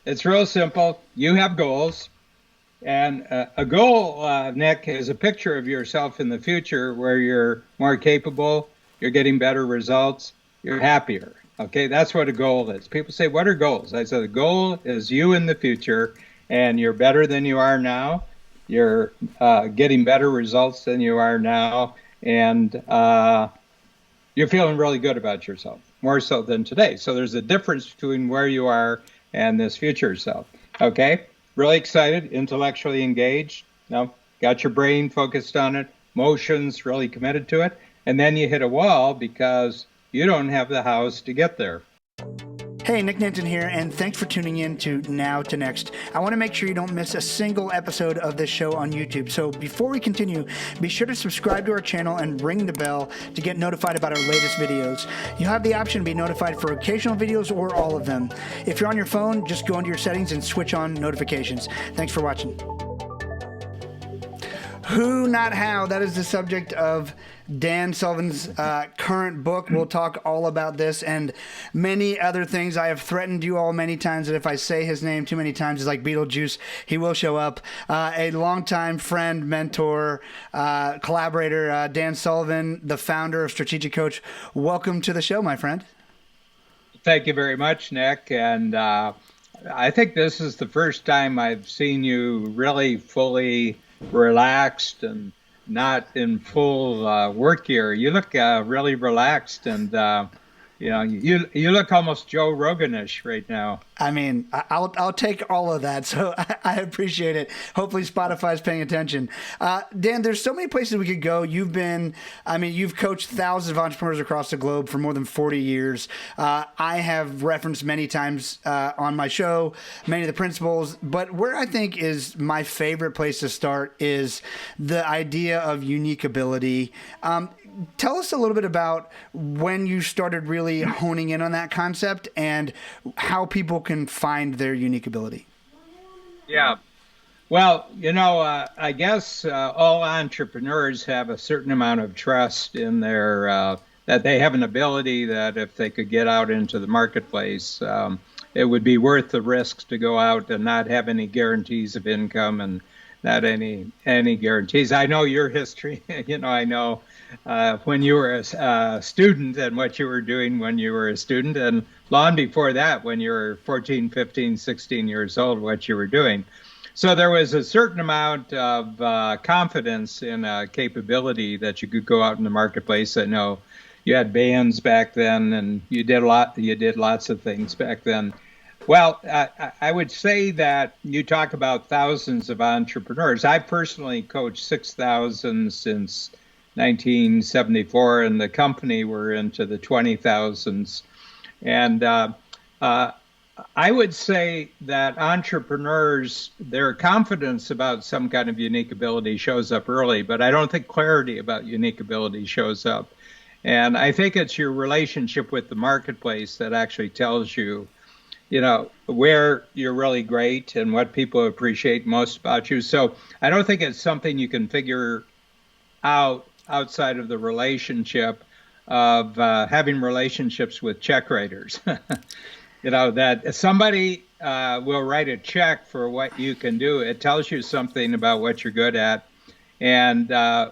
It's real simple. You have goals. And a goal, Nick, is a picture of yourself in the future where you're more capable, you're getting better results, you're happier. Okay, that's what a goal is. People say, what are goals? I say the goal is you in the future, and you're better than you are now. You're getting better results than you are now, and you're feeling really good about yourself, more so than today. So there's a difference between where you are and this future self. Okay? Really excited, intellectually engaged, got your brain focused on it, emotions really committed to it, and then you hit a wall because you don't have the house to get there. Hey, Nick Nanton here, and thanks for tuning in to Now to Next. I want to make sure you don't miss a single episode of this show on YouTube. So before we continue, be sure to subscribe to our channel and ring the bell to get notified about our latest videos. You have the option to be notified for occasional videos or all of them. If you're on your phone, just go into your settings and switch on notifications. Thanks for watching. Who, not how. That is the subject of Dan Sullivan's current book. We'll talk all about this and many other things. I have threatened you all many times that if I say his name too many times, it's like Beetlejuice, he will show up. A longtime friend, mentor, collaborator, Dan Sullivan, the founder of Strategic Coach. Welcome to the show, my friend. Thank you very much, Nick. And I think this is the first time I've seen you really fully relaxed and not in full work gear. You look really relaxed, and you look almost Joe Roganish right now. I mean, I'll take all of that, so I appreciate it. Hopefully Spotify's paying attention. Dan, there's so many places we could go. You've coached thousands of entrepreneurs across the globe for more than 40 years. I have referenced many times on my show many of the principles, but where I think is my favorite place to start is the idea of unique ability. Tell us a little bit about when you started really honing in on that concept and how people can find their unique ability. Yeah. Well, I guess all entrepreneurs have a certain amount of trust in their that they have an ability that if they could get out into the marketplace, it would be worth the risks to go out and not have any guarantees of income and not any guarantees. I know your history. I know when you were a student and what you were doing when you were a student, and long before that, when you were 14, 15, 16 years old, what you were doing. So there was a certain amount of confidence in a capability that you could go out in the marketplace. I know you had bands back then, and you did lots of things back then. Well, I would say that you talk about thousands of entrepreneurs. I personally coached 6,000 since 1974, and the company we're into the 20,000s. And I would say that entrepreneurs, their confidence about some kind of unique ability shows up early, but I don't think clarity about unique ability shows up. And I think it's your relationship with the marketplace that actually tells you, where you're really great and what people appreciate most about you. So I don't think it's something you can figure out outside of the relationship of having relationships with check writers. That somebody will write a check for what you can do. It tells you something about what you're good at. And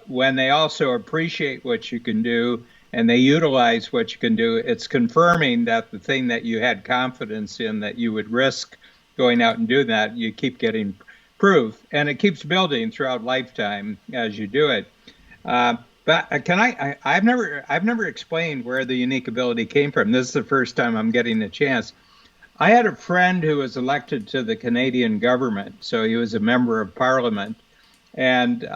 when they also appreciate what you can do and they utilize what you can do, it's confirming that the thing that you had confidence in that you would risk going out and doing that, you keep getting proof. And it keeps building throughout lifetime as you do it. But I've never explained where the unique ability came from. This is the first time I'm getting a chance. I had a friend who was elected to the Canadian government, so he was a member of parliament. And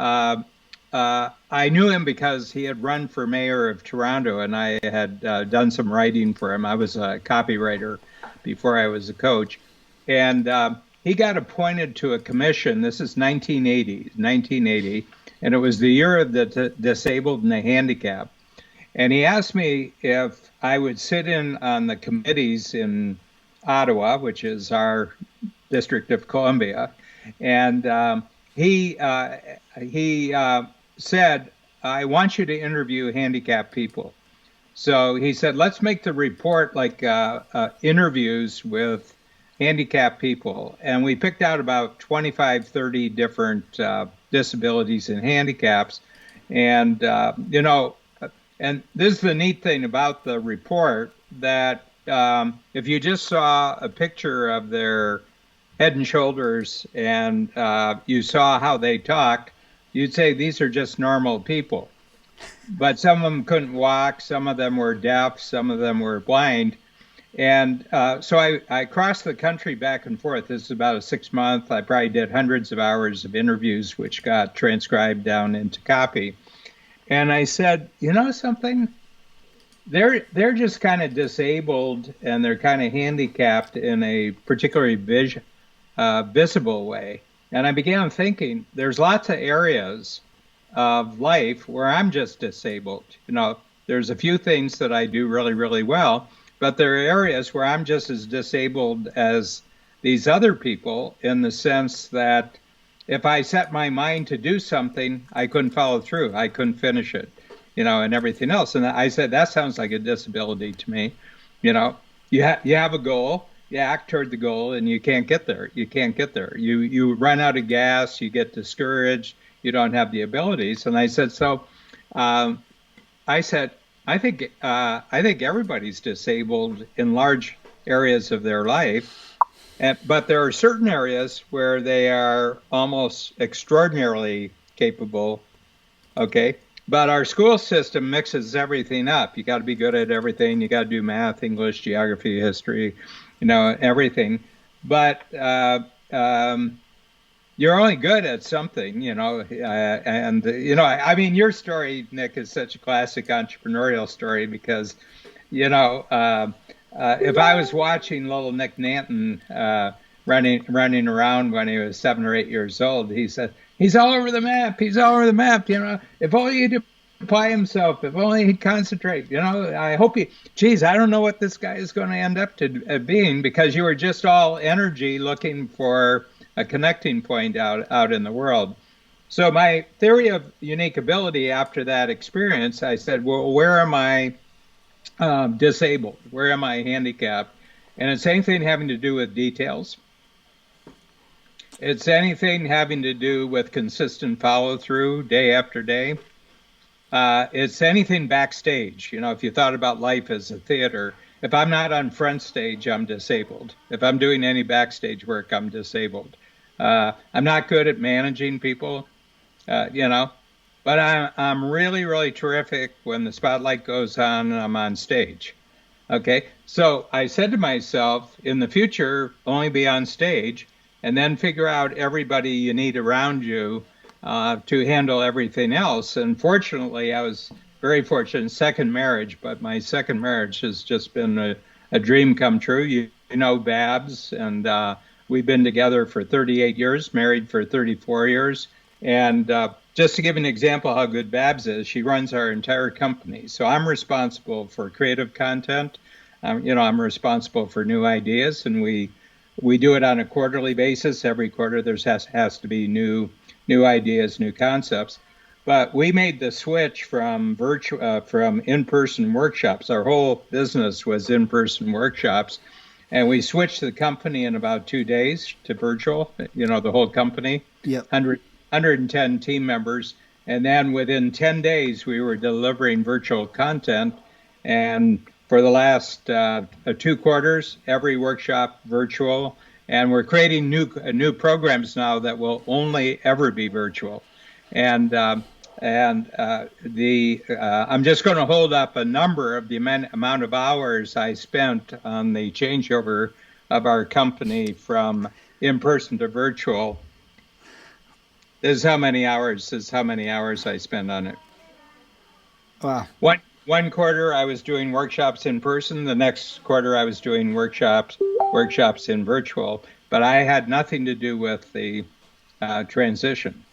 I knew him because he had run for mayor of Toronto, and I had done some writing for him. I was a copywriter before I was a coach. And he got appointed to a commission. This is 1980, and it was the year of the disabled and the handicapped. And he asked me if I would sit in on the committees in Ottawa, which is our District of Columbia. And he said, I want you to interview handicapped people. So he said, let's make the report like interviews with handicapped people, and we picked out about 25, 30 different disabilities and handicaps. And, and this is the neat thing about the report, that if you just saw a picture of their head and shoulders and you saw how they talk, you'd say these are just normal people. But some of them couldn't walk, some of them were deaf, some of them were blind. And so I crossed the country back and forth. This is about a 6 month. I probably did hundreds of hours of interviews, which got transcribed down into copy. And I said, you know something? They're just kind of disabled, and they're kind of handicapped in a particularly visible way. And I began thinking, there's lots of areas of life where I'm just disabled. There's a few things that I do really, really well, but there are areas where I'm just as disabled as these other people, in the sense that if I set my mind to do something, I couldn't follow through. I couldn't finish it, and everything else. And I said, that sounds like a disability to me. You have a goal, you act toward the goal, and you can't get there. You run out of gas, you get discouraged, you don't have the abilities. And I said, I think everybody's disabled in large areas of their life. But there are certain areas where they are almost extraordinarily capable, okay? But our school system mixes everything up. You got to be good at everything. You got to do math, English, geography, history, everything. But you're only good at something, I mean, your story, Nick, is such a classic entrepreneurial story because, if I was watching little Nick Nanton running around when he was 7 or 8 years old, he said, he's all over the map. He's all over the map. If only he'd apply himself, if only he'd concentrate. I hope I don't know what this guy is going to end up to being, because you were just all energy looking for a connecting point out in the world. So my theory of unique ability after that experience, I said, well, where am I disabled? Where am I handicapped? And it's anything having to do with details. It's anything having to do with consistent follow through day after day. It's anything backstage. If you thought about life as a theater, if I'm not on front stage, I'm disabled. If I'm doing any backstage work, I'm disabled. I'm not good at managing people, but I'm really, really terrific when the spotlight goes on and I'm on stage. Okay, so I said to myself, in the future, only be on stage, and then figure out everybody you need around you to handle everything else. And fortunately, I was very fortunate, second marriage, but my second marriage has just been a dream come true. You know Babs, and we've been together for 38 years, married for 34 years. And just to give an example how good Babs is, she runs our entire company. So I'm responsible for creative content. I'm responsible for new ideas, and we do it on a quarterly basis. Every quarter there has to be new ideas, new concepts. But we made the switch from in-person workshops. Our whole business was in-person workshops. And we switched the company in about 2 days to virtual, the whole company, yep. 110 team members. And then within 10 days, we were delivering virtual content. And for the last 2 quarters, every workshop virtual. And we're creating new programs now that will only ever be virtual. And I'm just going to hold up a number of the amount of hours I spent on the changeover of our company from in-person to virtual. This is how many hours I spent on it. Wow. One quarter I was doing workshops in person. The next quarter I was doing workshops in virtual. But I had nothing to do with the transition.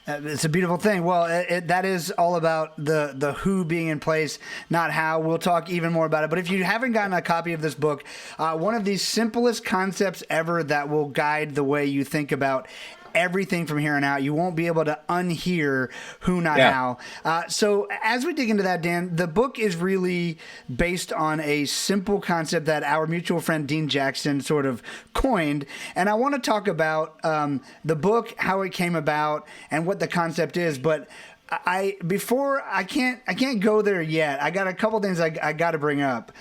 It's a beautiful thing. Well, that is all about the who being in place, not how. We'll talk even more about it. But if you haven't gotten a copy of this book, one of the simplest concepts ever that will guide the way you think about everything from here on out. You won't be able to unhear who, not how. So as we dig into that, Dan, the book is really based on a simple concept that our mutual friend Dean Jackson sort of coined. And I want to talk about the book, how it came about, and what the concept is. But I can't go there yet. I got a couple things I got to bring up.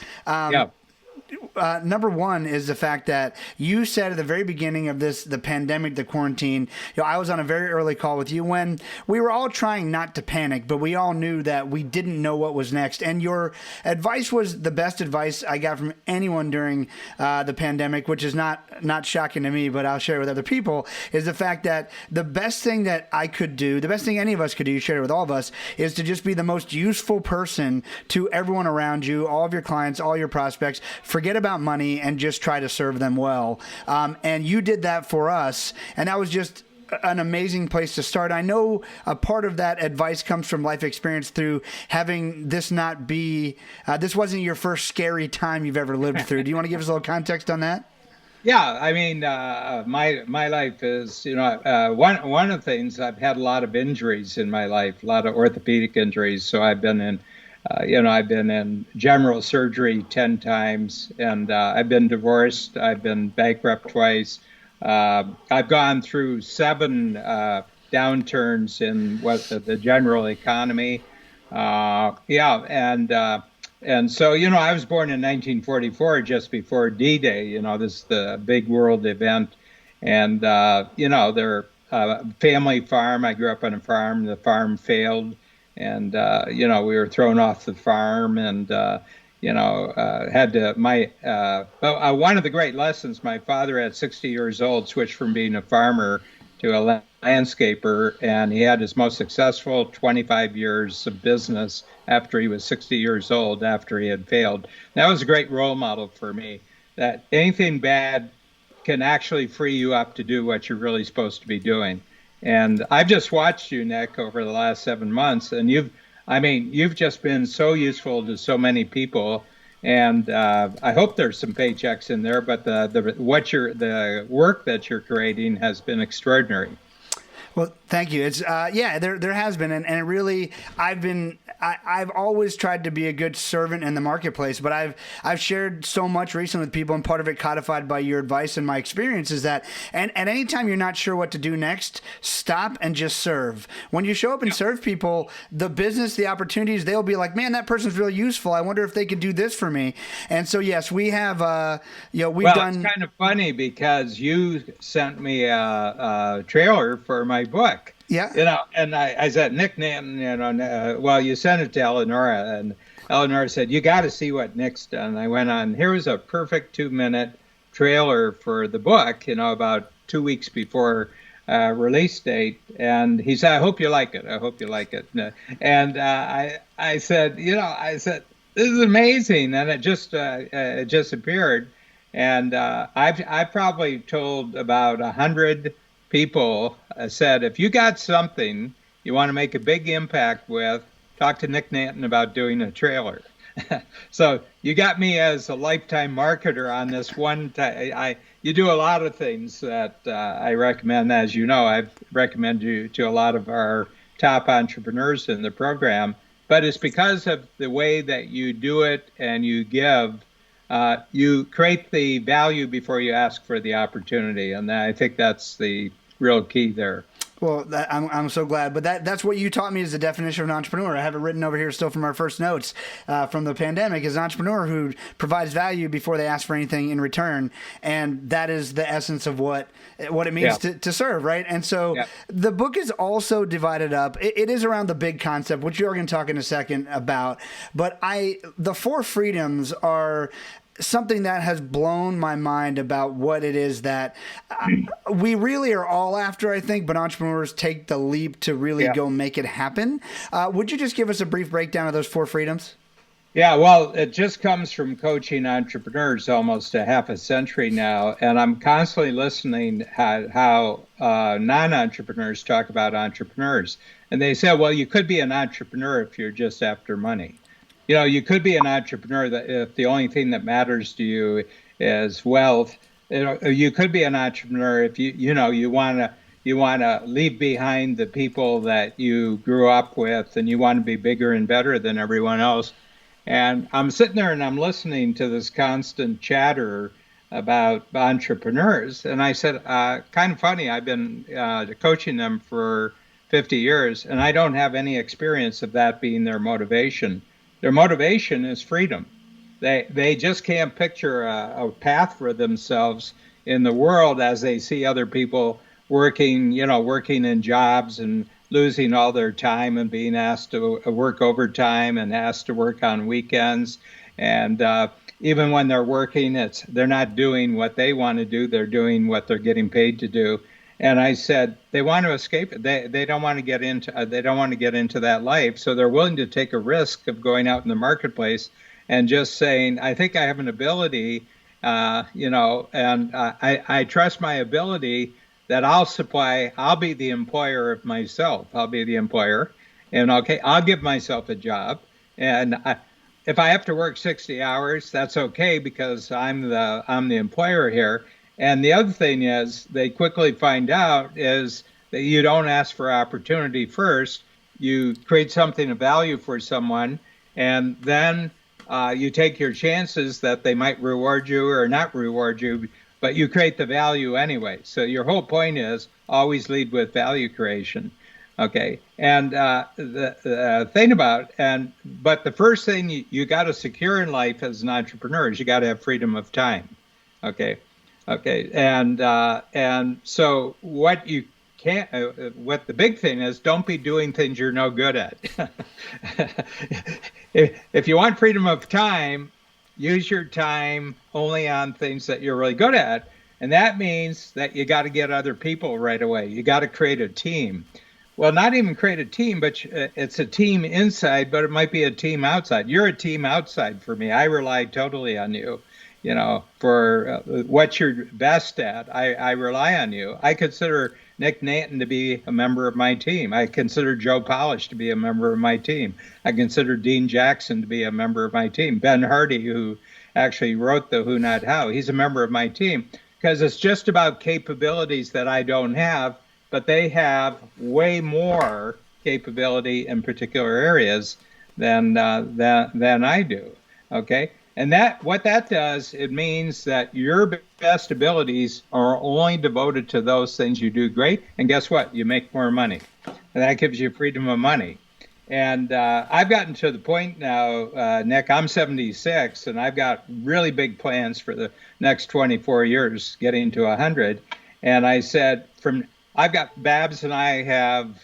Number one is the fact that you said at the very beginning of the pandemic, the quarantine, I was on a very early call with you when we were all trying not to panic, but we all knew that we didn't know what was next. And your advice was the best advice I got from anyone during the pandemic, which is not shocking to me, but I'll share it with other people, is the fact that the best thing that I could do, the best thing any of us could do, you share it with all of us, is to just be the most useful person to everyone around you, all of your clients, all your prospects. Forget about money and just try to serve them well. And you did that for us. And that was just an amazing place to start. I know a part of that advice comes from life experience through having this not be, this wasn't your first scary time you've ever lived through. Do you want to give us a little context on that? Yeah, I mean, my life is, one of the things, I've had a lot of injuries in my life, a lot of orthopedic injuries. So I've been in I've been in general surgery 10 times, and I've been divorced. I've been bankrupt twice. I've gone through 7 downturns in the general economy. And so, I was born in 1944, just before D-Day. This is the big world event. And, they're family farm. I grew up on a farm. The farm failed. And, we were thrown off the farm and, had to, one of the great lessons, my father at 60 years old switched from being a farmer to a landscaper, and he had his most successful 25 years of business after he was 60 years old, after he had failed. That was a great role model for me, that anything bad can actually free you up to do what you're really supposed to be doing. And I've just watched you, Nick, over the last 7 months, and you've just been so useful to so many people. And I hope there's some paychecks in there, but the work that you're creating has been extraordinary. Well, thank you. It's there has been, and it really, I've always tried to be a good servant in the marketplace, but I've shared so much recently with people, and part of it codified by your advice and my experience is that, and anytime you're not sure what to do next, stop and just serve. When you show up and serve people, the business, the opportunities, they'll be like, man, that person's really useful. I wonder if they could do this for me. And so, yes, we have, we've done. It's kind of funny because you sent me a trailer for my book. Yeah. And I said, Nick Nanton, you sent it to Eleonora, and Eleonora said, you got to see what Nick's done. I went on, here was a perfect 2-minute trailer for the book, about 2 weeks before release date. And he said, I hope you like it. I hope you like it. And I said, this is amazing. And it just appeared. And I probably told about 100 people, said, if you got something you want to make a big impact with, talk to Nick Nanton about doing a trailer. So you got me as a lifetime marketer on this one. You do a lot of things that I recommend. As you know, I've recommended you to a lot of our top entrepreneurs in the program, but it's because of the way that you do it and you give. You create the value before you ask for the opportunity, and I think that's the real key there. Well, I'm so glad. But that's what you taught me is the definition of an entrepreneur. I have it written over here still from our first notes from the pandemic, is an entrepreneur who provides value before they ask for anything in return. And that is the essence of what it means to serve, right? And so the book is also divided up. It is around the big concept, which you're going to talk in a second about. But the 4 freedoms are something that has blown my mind about what it is that we really are all after, I think, but entrepreneurs take the leap to really go make it happen. Would you just give us a brief breakdown of those 4 freedoms? Yeah, well, it just comes from coaching entrepreneurs almost a half a century now, and I'm constantly listening how non-entrepreneurs talk about entrepreneurs. And they say, well, you could be an entrepreneur if you're just after money. You could be an entrepreneur that if the only thing that matters to you is wealth. You could be an entrepreneur if you want to you want to leave behind the people that you grew up with, and you want to be bigger and better than everyone else. And I'm sitting there and I'm listening to this constant chatter about entrepreneurs. And I said, kind of funny, I've been coaching them for 50 years, and I don't have any experience of that being their motivation. Their motivation is freedom. They just can't picture a path for themselves in the world as they see other people working in jobs and losing all their time and being asked to work overtime and asked to work on weekends. And even when they're working, they're not doing what they want to do. They're doing what they're getting paid to do. And I said they want to escape it. They don't want to get into that life. So they're willing to take a risk of going out in the marketplace and just saying, I think I have an ability, and I trust my ability that I'll be the employer of myself. I'll be the employer, and I'll give myself a job. And if I have to work 60 hours, that's okay because I'm the employer here. And the other thing is they quickly find out is that you don't ask for opportunity first. You create something of value for someone, and then you take your chances that they might reward you or not reward you, but you create the value anyway. So your whole point is always lead with value creation. Okay. And the thing but the first thing you got to secure in life as an entrepreneur is you got to have freedom of time. Okay. Okay. And so what you can't, what the big thing is, don't be doing things you're no good at. If you want freedom of time, use your time only on things that you're really good at. And that means that you got to get other people right away. You got to create a team. Well, not even create a team, but it's a team inside, but it might be a team outside. You're a team outside for me. I rely totally on you, for what you're best at. I rely on you. I consider Nick Nanton to be a member of my team. I consider Joe Polish to be a member of my team. I consider Dean Jackson to be a member of my team. Ben Hardy, who actually wrote the Who Not How, he's a member of my team because it's just about capabilities that I don't have, but they have way more capability in particular areas than I do. Okay. And what that does, it means that your best abilities are only devoted to those things you do great. And guess what? You make more money. And that gives you freedom of money. And I've gotten to the point now, Nick, I'm 76, and I've got really big plans for the next 24 years, getting to 100. And I said, Babs and I have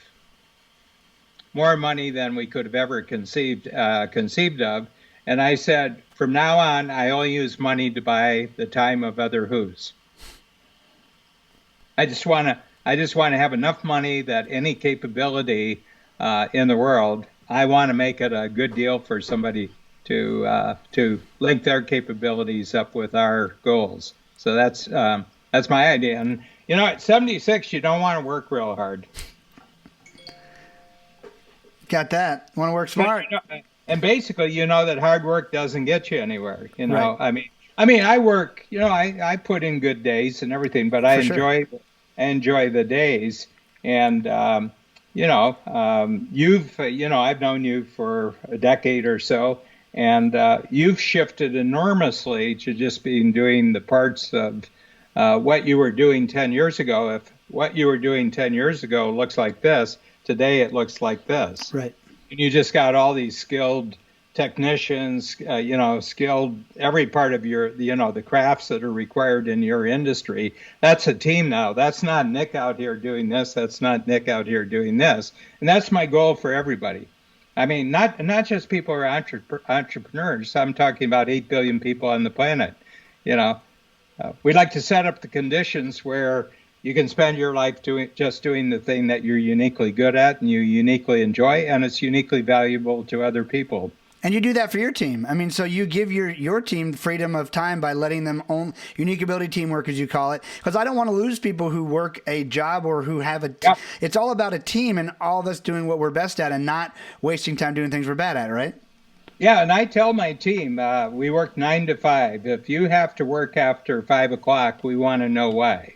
more money than we could have ever conceived of. And I said, from now on, I only use money to buy the time of other who's. I just want to have enough money that any capability in the world, I want to make it a good deal for somebody to link their capabilities up with our goals. So that's my idea. And at 76, you don't want to work real hard. Got that. Want to work smart. And basically, that hard work doesn't get you anywhere. Right. I mean, I work. I put in good days and everything, but I enjoy the days. And I've known you for a decade or so, and you've shifted enormously to just doing the parts of what you were doing 10 years ago. If what you were doing 10 years ago looks like this, today it looks like this. Right. And you just got all these skilled technicians, skilled every part of your, the crafts that are required in your industry. That's a team now. That's not Nick out here doing this. That's not Nick out here doing this. And that's my goal for everybody. I mean, not just people who are entrepreneurs. I'm talking about 8 billion people on the planet. We'd like to set up the conditions where you can spend your life doing the thing that you're uniquely good at and you uniquely enjoy, and it's uniquely valuable to other people. And you do that for your team. I mean, so you give your team freedom of time by letting them own unique ability teamwork, as you call it. Because I don't want to lose people who work a job or who have It's all about a team and all of us doing what we're best at and not wasting time doing things we're bad at, right? Yeah, and I tell my team, we work 9 to 5. If you have to work after 5 o'clock, we want to know why.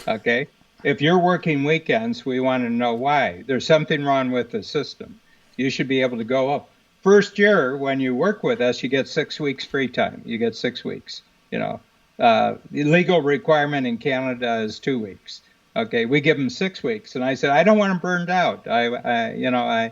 Okay? if you're working weekends, we want to know why. There's something wrong with the system. You should be able to go up. First year, when you work with us, you get 6 weeks free time. You get 6 weeks. The legal requirement in Canada is 2 weeks. Okay, we give them 6 weeks, and I said I don't want them burned out. I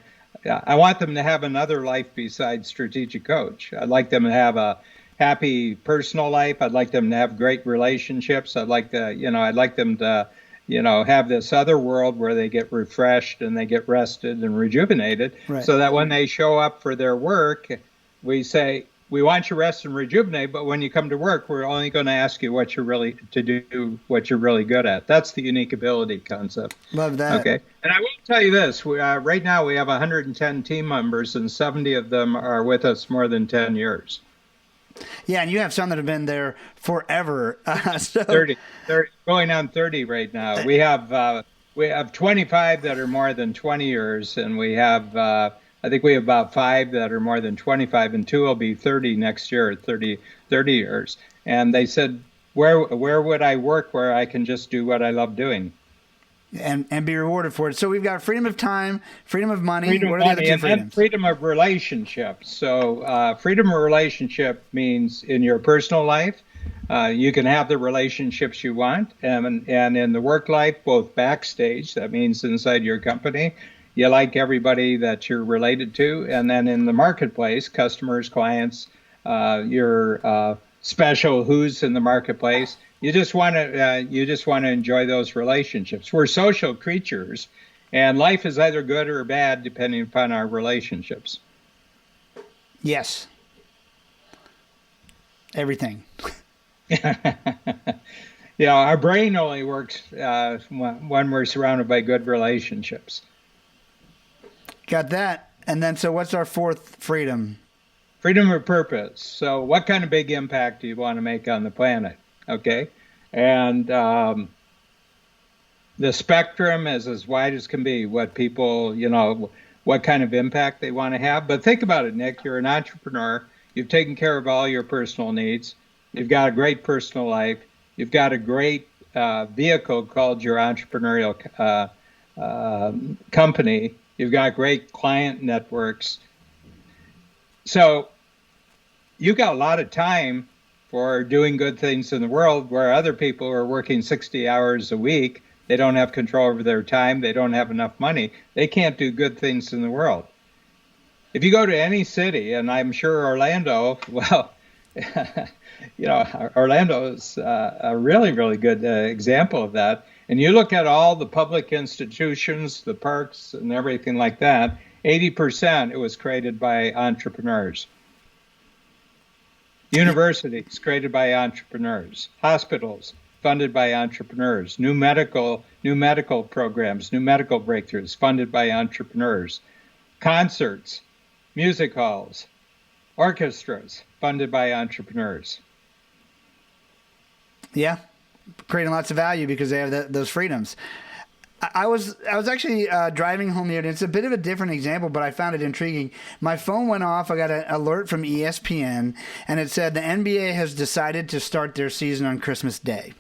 want them to have another life besides strategic coach. I'd like them to have a happy personal life. I'd like them to have great relationships. I'd like them to, have this other world where they get refreshed and they get rested and rejuvenated, Right. so that when they show up for their work, we say, we want you rest and rejuvenate, but when you come to work, we're only going to ask you what you're really good at. That's the unique ability concept. Love that. Okay. And I will tell you this, right now we have 110 team members, and 70 of them are with us more than 10 years. Yeah, and you have some that have been there forever. 30, going on 30 right now. We have 25 that are more than 20 years, and we have I think we have about 5 that are more than 25, and 2 will be 30 next year, 30 years. And they said, where would I work where I can just do what I love doing? And be rewarded for it. So we've got freedom of time, freedom of money. Freedom what of are the other money, two and freedoms? freedom of relationship. So freedom of relationship means in your personal life, you can have the relationships you want, and in the work life, both backstage, that means inside your company, you like everybody that you're related to, and then in the marketplace, customers, clients, your special who's in the marketplace. You just want to enjoy those relationships. We're social creatures, and life is either good or bad depending upon our relationships. Yes. Everything. Our brain only works when we're surrounded by good relationships. Got that. And then, so what's our fourth freedom? Freedom of purpose. So what kind of big impact do you want to make on the planet? Okay. And the spectrum is as wide as can be, what people, what kind of impact they want to have. But think about it, Nick. You're an entrepreneur. You've taken care of all your personal needs. You've got a great personal life. You've got a great vehicle called your entrepreneurial company. You've got great client networks. So you've got a lot of time for doing good things in the world, where other people are working 60 hours a week. They don't have control over their time. They don't have enough money. They can't do good things in the world. If you go to any city, and I'm sure Orlando, well, Orlando is a really, really good example of that. And you look at all the public institutions, the parks and everything like that, 80% it was created by entrepreneurs. Universities created by entrepreneurs. Hospitals funded by entrepreneurs. New medical programs, new medical breakthroughs funded by entrepreneurs. Concerts, music halls, orchestras funded by entrepreneurs. Yeah, creating lots of value because they have those freedoms. I was actually driving home here, and it's a bit of a different example, but I found it intriguing. My phone went off. I got an alert from ESPN, and it said the NBA has decided to start their season on Christmas Day.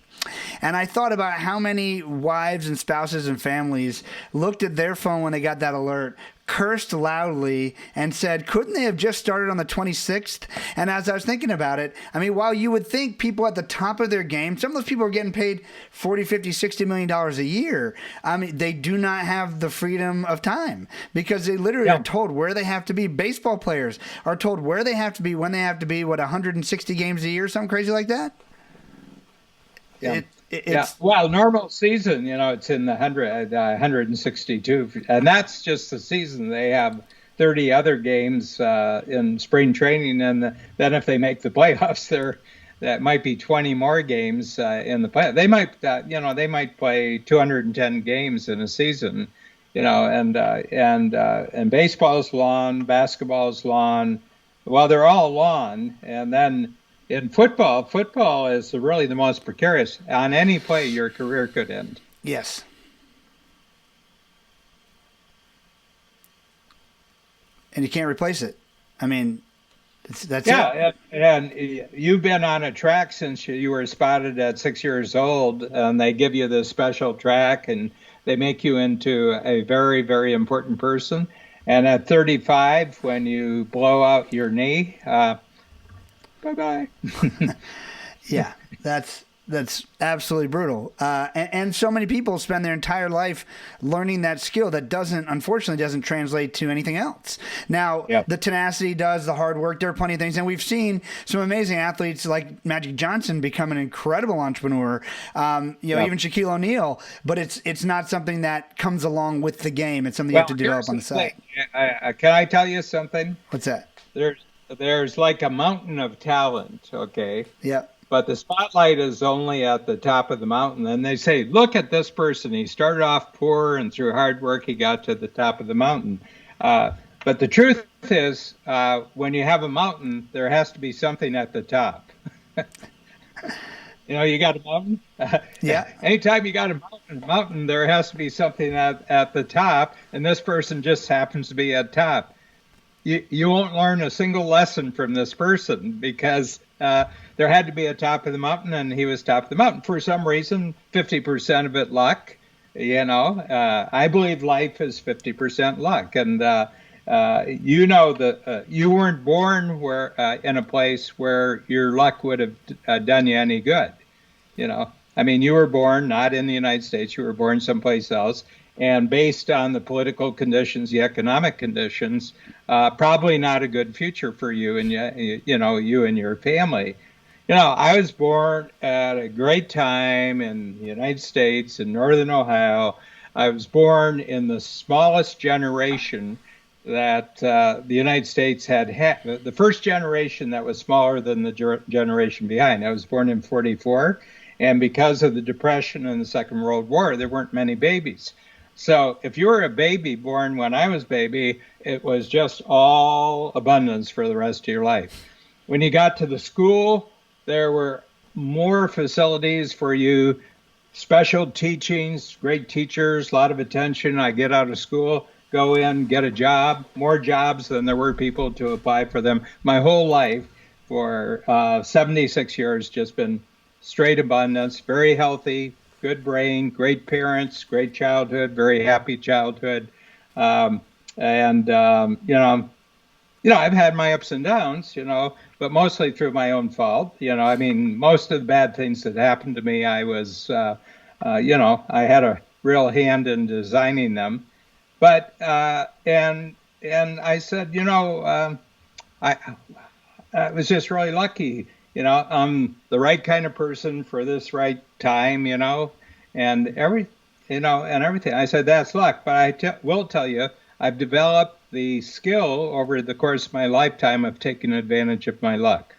And I thought about how many wives and spouses and families looked at their phone when they got that alert, cursed loudly, and said, couldn't they have just started on the 26th? And as I was thinking about it, I mean, while you would think people at the top of their game, some of those people are getting paid $40, $50, $60 million a year. I mean, they do not have the freedom of time because they literally are told where they have to be. Baseball players are told where they have to be, when they have to be, 160 games a year, something crazy like that? Yeah. Well, normal season, it's in the 162, and that's just the season. They have 30 other games in spring training, and then if they make the playoffs, that might be 20 more games in the playoffs. They might play 210 games in a season, and baseball's lawn, basketball's lawn. Well, they're all lawn, and then. In football is really the most precarious. On any play, your career could end. Yes. And you can't replace it. I mean, That's it. Yeah, and you've been on a track since you were spotted at 6 years old, and they give you this special track, and they make you into a very, very important person. And at 35, when you blow out your knee, bye bye. Yeah, that's absolutely brutal. And so many people spend their entire life learning that skill that unfortunately doesn't translate to anything else. Now, Yep. the tenacity does, the hard work, there are plenty of things. And we've seen some amazing athletes like Magic Johnson become an incredible entrepreneur, Yep. even Shaquille O'Neal, but it's not something that comes along with the game. It's something you Well, have to here's develop on the the side. thing. Can I tell you something? What's that? There's there's like a mountain of talent, okay? Yeah. But the spotlight is only at the top of the mountain. And they say, look at this person. He started off poor, and through hard work, he got to the top of the mountain. But the truth is, when you have a mountain, there has to be something at the top. You got a mountain? Yeah. Anytime you got a mountain, there has to be something at the top. And this person just happens to be at top. You won't learn a single lesson from this person because there had to be a top of the mountain, and he was top of the mountain. For some reason, 50% of it luck. I believe life is 50% luck. And that you weren't born in a place where your luck would have done you any good. You were born not in the United States. You were born someplace else. And based on the political conditions, the economic conditions, probably not a good future for you and you and your family. I was born at a great time in the United States in northern Ohio. I was born in the smallest generation that the United States had, the first generation that was smaller than the generation behind. I was born in 1944, and because of the Depression and the Second World War, there weren't many babies. So if you were a baby born when I was baby, it was just all abundance for the rest of your life. When you got to the school, there were more facilities for you, special teachings, great teachers, a lot of attention. I get out of school, go in, get a job, more jobs than there were people to apply for them. My whole life for 76 years just been straight abundance, very healthy, good brain, great parents, great childhood, very happy childhood. I've had my ups and downs, but mostly through my own fault. Most of the bad things that happened to me, I was, I had a real hand in designing them. But, and I said, I was just really lucky. I'm the right kind of person for this right time, and everything. I said, that's luck. But I will tell you, I've developed the skill over the course of my lifetime of taking advantage of my luck.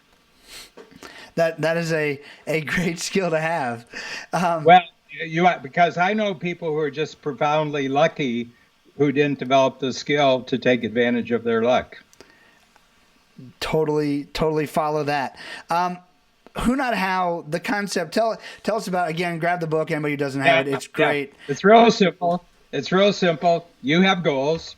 That is a great skill to have. Because I know people who are just profoundly lucky who didn't develop the skill to take advantage of their luck. Totally follow that. Who Not How, the concept, tell us about, again, grab the book, anybody who doesn't have it, it's great. Yeah. It's real simple. You have goals,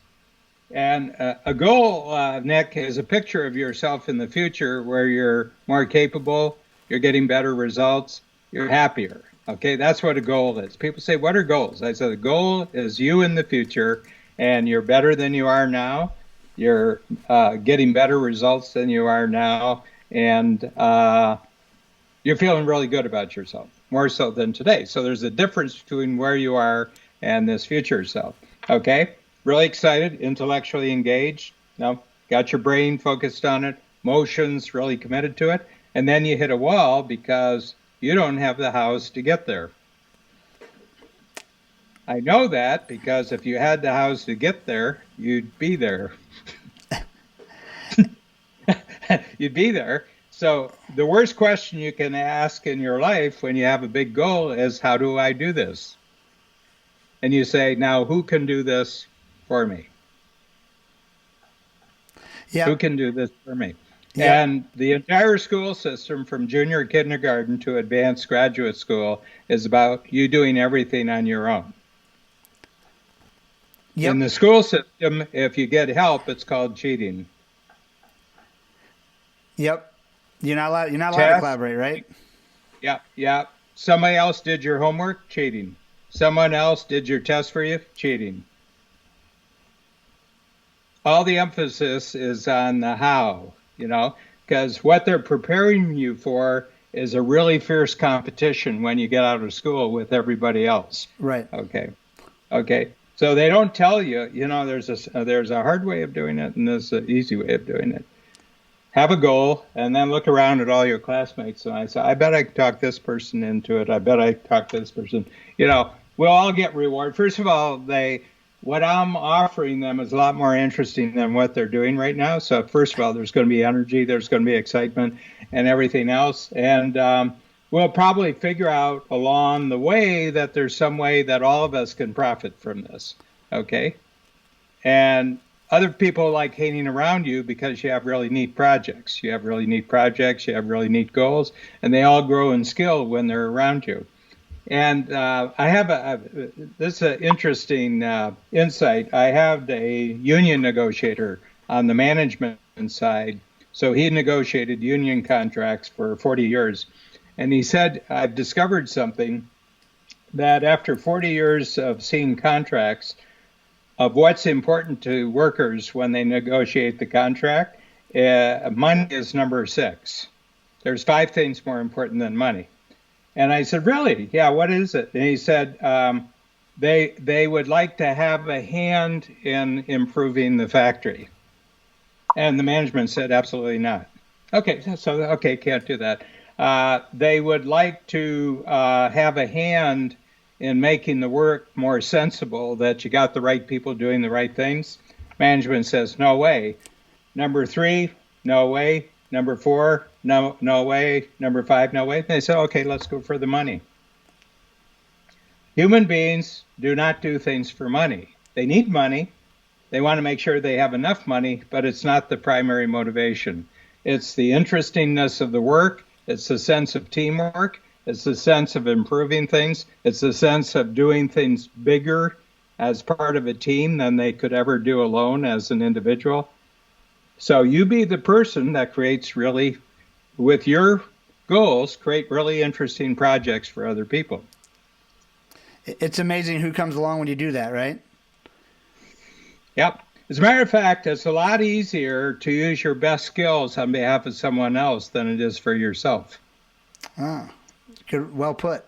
and a goal, Nick, is a picture of yourself in the future where you're more capable, you're getting better results, you're happier. Okay, that's what a goal is. People say, what are goals? I said, the goal is you in the future, and you're better than you are now. You're getting better results than you are now, and you're feeling really good about yourself, more so than today. So there's a difference between where you are and this future self. Okay? Really excited, intellectually engaged. Got your brain focused on it, emotions really committed to it, and then you hit a wall because you don't have the house to get there. I know that because if you had the house to get there, you'd be there. You'd be there. So the worst question you can ask in your life when you have a big goal is, how do I do this? And you say, now, who can do this for me? Yeah. Who can do this for me? Yeah. And the entire school system from junior kindergarten to advanced graduate school is about you doing everything on your own. Yep. In the school system, if you get help, it's called cheating. Yep. You're not allowed to Test. collaborate, right? Yeah, yeah. Somebody else did your homework, cheating. Someone else did your test for you, cheating. All the emphasis is on the how, because what they're preparing you for is a really fierce competition when you get out of school with everybody else. Right. Okay. Okay. So they don't tell you, there's a hard way of doing it and there's an easy way of doing it. Have a goal and then look around at all your classmates. And I say, I bet I can talk this person into it. I bet I can talk this person. We'll all get reward. First of all, what I'm offering them is a lot more interesting than what they're doing right now. So first of all, there's going to be energy, there's going to be excitement and everything else. And we'll probably figure out along the way that there's some way that all of us can profit from this. Okay. And other people like hanging around you because you have really neat projects. You have really neat projects, you have really neat goals, and they all grow in skill when they're around you. And I have this is an interesting insight. I have a union negotiator on the management side. So he negotiated union contracts for 40 years. And he said, I've discovered something that after 40 years of seeing contracts of what's important to workers when they negotiate the contract, money is number 6. There's 5 things more important than money. And I said, really? Yeah, what is it? And he said, they would like to have a hand in improving the factory. And the management said, absolutely not. Okay, can't do that. They would like to have a hand in making the work more sensible, that you got the right people doing the right things. Management says, no way. Number 3, no way. Number 4, no way. Number 5, no way. They said, okay, let's go for the money. Human beings do not do things for money. They need money. They want to make sure they have enough money, but it's not the primary motivation. It's the interestingness of the work. It's the sense of teamwork. It's the sense of improving things. It's the sense of doing things bigger as part of a team than they could ever do alone as an individual. So you be the person that creates really, with your goals, create really interesting projects for other people. It's amazing who comes along when you do that, right? Yep. As a matter of fact, it's a lot easier to use your best skills on behalf of someone else than it is for yourself. Ah, good, well put.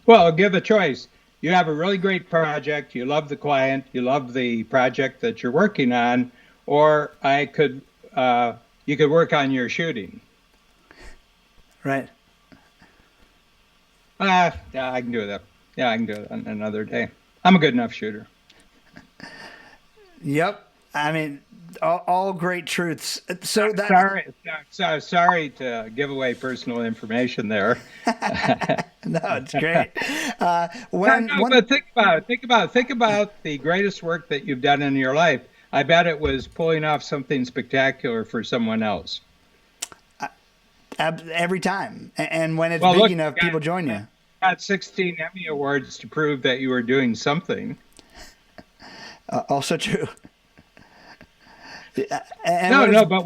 Well, give a choice. You have a really great project, you love the client, you love the project that you're working on, or you could work on your shooting. Right. Yeah, I can do that. Yeah, I can do it on another day. I'm a good enough shooter. Yep. I mean, all great truths. So Sorry to give away personal information there. No, it's great. But think about the greatest work that you've done in your life. I bet it was pulling off something spectacular for someone else. Every time, and when it's big enough, people join you. Got 16 Emmy Awards to prove that you were doing something. Also true. But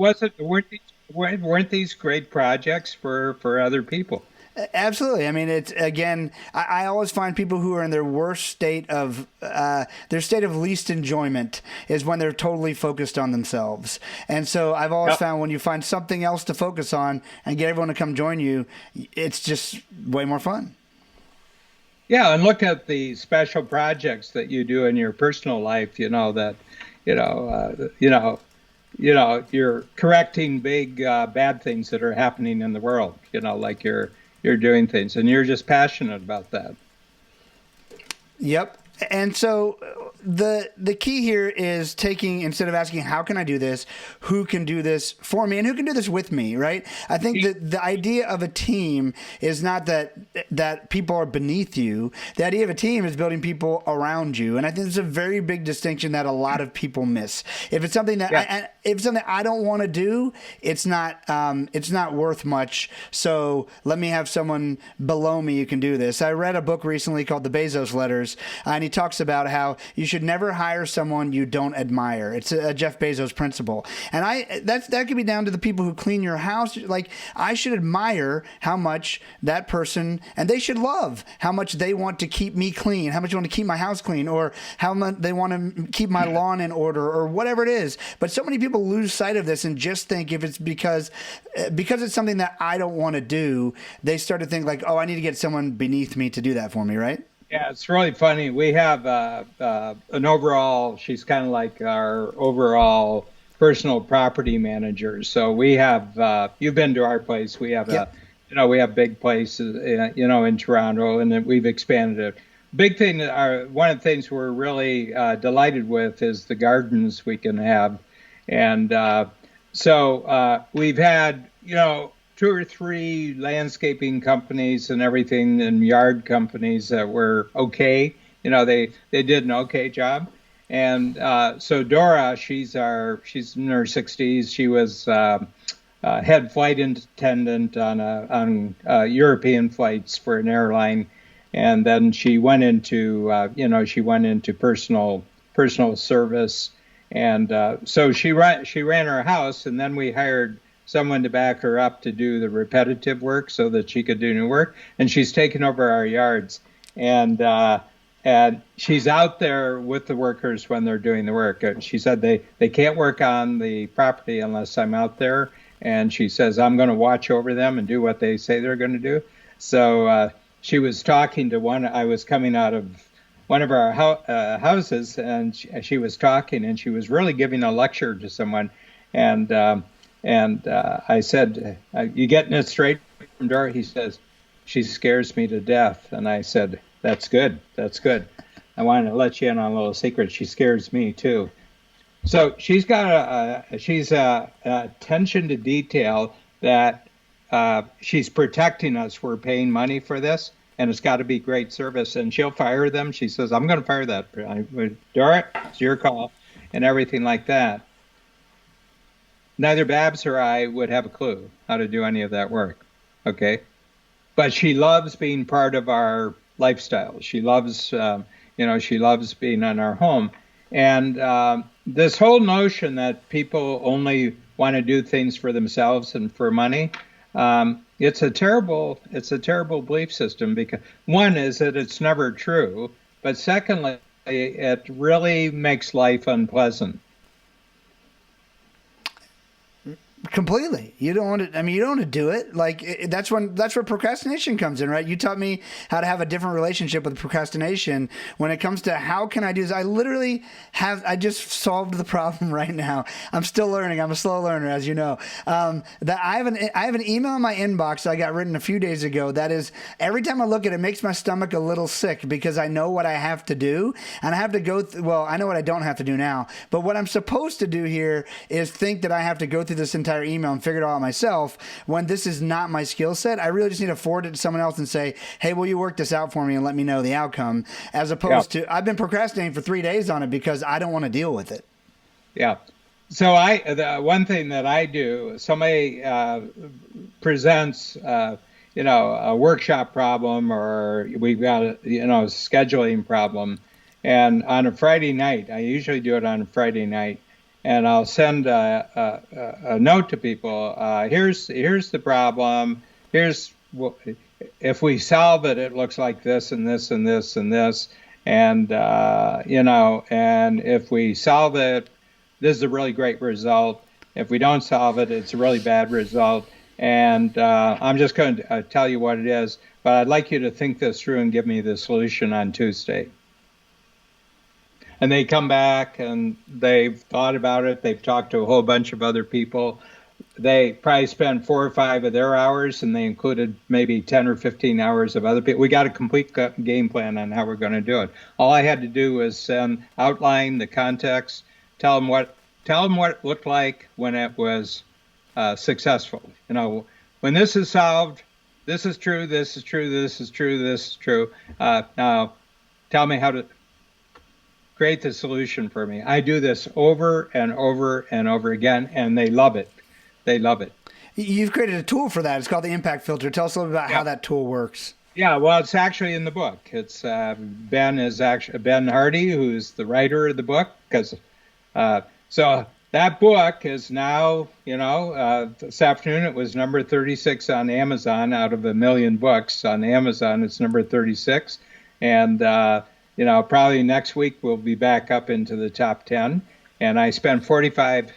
weren't these great projects for other people? Absolutely. I mean, it's again. I always find people who are in their worst state of least enjoyment is when they're totally focused on themselves. And so I've always found when you find something else to focus on and get everyone to come join you, it's just way more fun. Yeah, and look at the special projects that you do in your personal life. You're correcting big bad things that are happening in the world. Like you're doing things, and you're just passionate about that. Yep. And so the key here is taking, instead of asking, how can I do this? Who can do this for me and who can do this with me, right? I think that the idea of a team is not that people are beneath you. The idea of a team is building people around you. And I think it's a very big distinction that a lot of people miss. If it's something that if it's something I don't want to do, it's not worth much. So let me have someone below me who can do this. I read a book recently called the Bezos Letters, and he talks about how you should should never hire someone you don't admire. It's a Jeff Bezos principle. And that could be down to the people who clean your house. Like, I should admire how much that person, and they should love how much they want to keep me clean, how much they want to keep my house clean, or how much they want to keep my lawn in order, or whatever it is. But so many people lose sight of this and just think if it's because it's something that I don't want to do, they start to think like, oh, I need to get someone beneath me to do that for me, right? Yeah, it's really funny. We have an overall, she's kind of like our overall personal property manager. So we have, you've been to our place. We have Yep. we have big places, in Toronto, and then we've expanded it. Big thing, one of the things we're really delighted with is the gardens we can have. And so we've had, 2 or 3 landscaping companies and everything, and yard companies that were okay. They did an okay job. And so Dora, she's in her 60s. She was head flight attendant on European flights for an airline, and then she went into personal service, and so she ran her house, and then we hired someone to back her up to do the repetitive work so that she could do new work. And she's taken over our yards. And she's out there with the workers when they're doing the work. She said they can't work on the property unless I'm out there. And she says, I'm going to watch over them and do what they say they're going to do. So she was talking to I was coming out of one of our houses, and she was talking, and she was really giving a lecture to someone. And I said, you getting it straight from Dora? He says, she scares me to death. And I said, that's good. That's good. I wanted to let you in on a little secret. She scares me too. So she's got she's attention to detail that she's protecting us. We're paying money for this, and it's got to be great service. And she'll fire them. She says, I'm going to fire that. Dora, it's your call, and everything like that. Neither Babs or I would have a clue how to do any of that work, okay? But she loves being part of our lifestyle. She loves, she loves being in our home. And this whole notion that people only want to do things for themselves and for money, it's a terrible belief system, because one is that it's never true, but secondly, it really makes life unpleasant. Completely. You don't want to. I mean, you don't want to do it. Like, that's where procrastination comes in, right? You taught me how to have a different relationship with procrastination when it comes to how can I do this. I just solved the problem right now. I'm still learning. I'm a slow learner, as you know. That I have an email in my inbox that I got written a few days ago. That is, every time I look at it, it makes my stomach a little sick, because I know what I have to do, and I have to go. Well, I know what I don't have to do now, but what I'm supposed to do here is think that I have to go through this entire email and figure it all out myself, when this is not my skill set. I really just need to forward it to someone else and say, hey, will you work this out for me and let me know the outcome, as opposed to I've been procrastinating for 3 days on it because I don't want to deal with it. Yeah. So the one thing that I do, somebody presents a workshop problem, or we've got a scheduling problem, and on a Friday night, I usually do it on a Friday night, and I'll send a note to people. Here's the problem. If we solve it, it looks like this and this and this and this. And and if we solve it, this is a really great result. If we don't solve it, it's a really bad result. And I'm just going to tell you what it is, but I'd like you to think this through and give me the solution on Tuesday. And they come back and they've thought about it. They've talked to a whole bunch of other people. They probably spent 4 or 5 of their hours, and they included maybe 10 or 15 hours of other people. We got a complete game plan on how we're going to do it. All I had to do was outline the context, tell them what it looked like when it was successful. When this is solved, this is true, this is true, this is true, this is true. Now, tell me how to create the solution for me. I do this over and over and over again, and they love it. They love it. You've created a tool for that. It's called the impact filter. Tell us a little bit about how that tool works. Yeah, well, it's actually in the book. It's Ben Hardy, who's the writer of the book, because so that book is now, this afternoon it was number 36 on Amazon out of a million books on Amazon. It's number 36. And, probably next week we'll be back up into the top 10. And I spent 45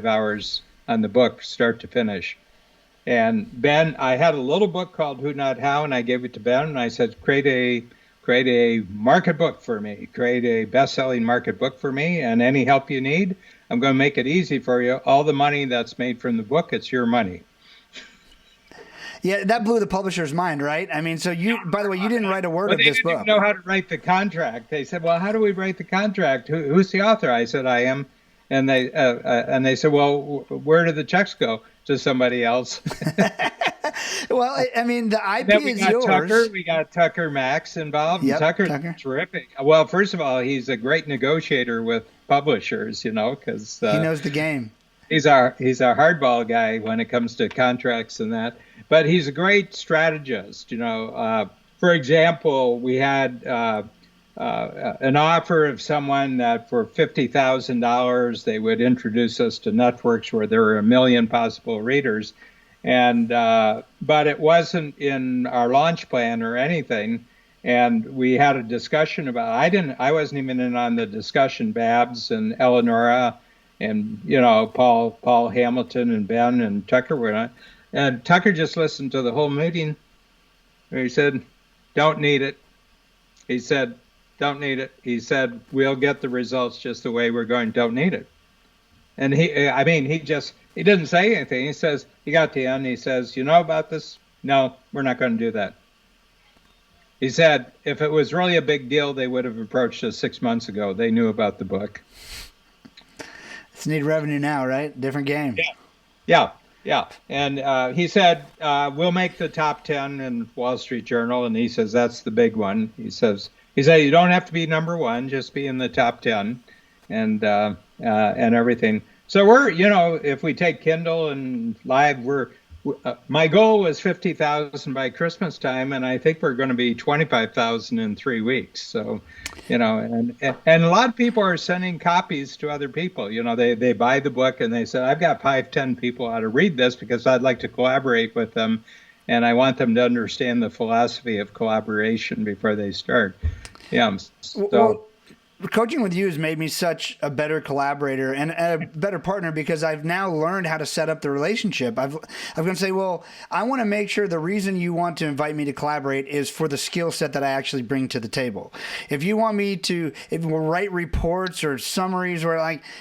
hours on the book, start to finish. And Ben, I had a little book called Who Not How, and I gave it to Ben, and I said, create a market book for me, create a best-selling market book for me, and any help you need, I'm going to make it easy for you. All the money that's made from the book, it's your money. Yeah, that blew the publisher's mind, right? I mean, so by the way, you didn't write a word Well, of they this didn't even book. know how to write the contract. They said, "Well, how do we write the contract? Who's the author?" I said, "I am." And they said, "Well, where do the checks go?" To somebody else. Well, I mean, the IP Then we is got yours. Tucker. We got Tucker Max involved. And Yep, Tucker's Tucker. terrific. Well, first of all, he's a great negotiator with publishers, because He knows the game. he's our hardball guy when it comes to contracts and that. But he's a great strategist. For example, we had an offer of someone that for $50,000 they would introduce us to networks where there were a million possible readers, and but it wasn't in our launch plan or anything. And we had a discussion about. I wasn't even in on the discussion. Babs and Eleonora, and Paul Hamilton and Ben and Tucker were on. And Tucker just listened to the whole meeting. He said, "Don't need it." He said, "Don't need it." He said, "We'll get the results just the way we're going. Don't need it." And he didn't say anything. He says, he got to the end. He says, "You know about this? No, we're not going to do that." He said, if it was really a big deal, they would have approached us 6 months ago. They knew about the book. It's need revenue now, right? Different game. Yeah. Yeah. And he said, we'll make the top 10 in Wall Street Journal. And he says, that's the big one. He said, you don't have to be number one, just be in the top 10 and everything. So if we take Kindle and Live, my goal was 50,000 by Christmas time, and I think we're going to be 25,000 in 3 weeks. So, and a lot of people are sending copies to other people. They buy the book and they say, I've got 5-10 people how to read this because I'd like to collaborate with them, and I want them to understand the philosophy of collaboration before they start. Yeah. So. Well, coaching with you has made me such a better collaborator and a better partner because I've now learned how to set up the relationship. I'm going to say, well, I want to make sure the reason you want to invite me to collaborate is for the skill set that I actually bring to the table. If you want me to, if we'll write reports or summaries or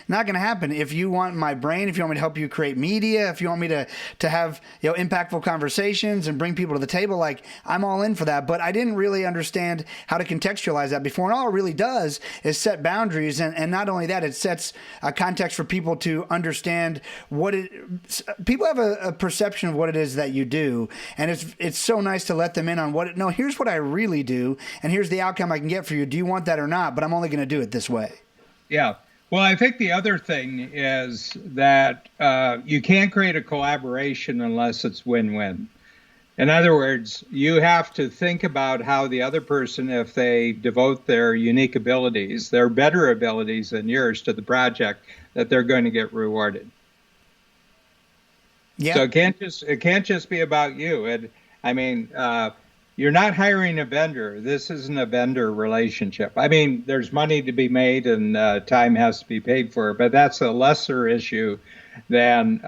not going to happen. If you want my brain, if you want me to help you create media, if you want me to have, impactful conversations and bring people to the table, I'm all in for that. But I didn't really understand how to contextualize that before. And all it really does is set boundaries, and not only that, it sets a context for people to understand people have a perception of what it is that you do, and it's so nice to let them in on here's what I really do, and here's the outcome I can get for you. Do you want that or not? But I'm only going to do it this way. Yeah. Well, I think the other thing is that you can't create a collaboration unless it's win-win. In other words, you have to think about how the other person, if they devote their unique abilities, their better abilities than yours to the project, that they're going to get rewarded. Yeah. So it can't just be about you. You're not hiring a vendor. This isn't a vendor relationship. There's money to be made and time has to be paid for, but that's a lesser issue than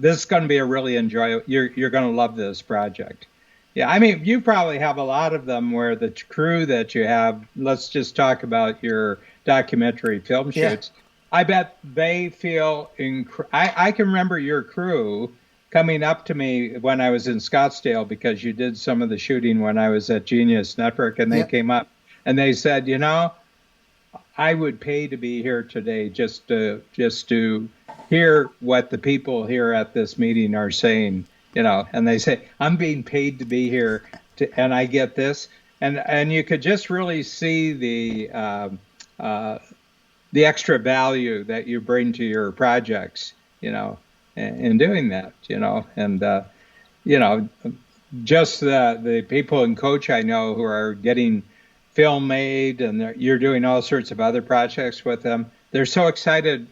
this is going to be a really enjoyable. You're going to love this project. Yeah, you probably have a lot of them where the crew that you have. Let's just talk about your documentary film shoots. Yeah. I bet they feel. I can remember your crew coming up to me when I was in Scottsdale because you did some of the shooting when I was at Genius Network, and they came up and they said, I would pay to be here today just to hear what the people here at this meeting are saying, and they say, I'm being paid to be here and I get this. And you could just really see the extra value that you bring to your projects, in doing that, and just the people in Coach I know who are getting film made, and you're doing all sorts of other projects with them. They're so excited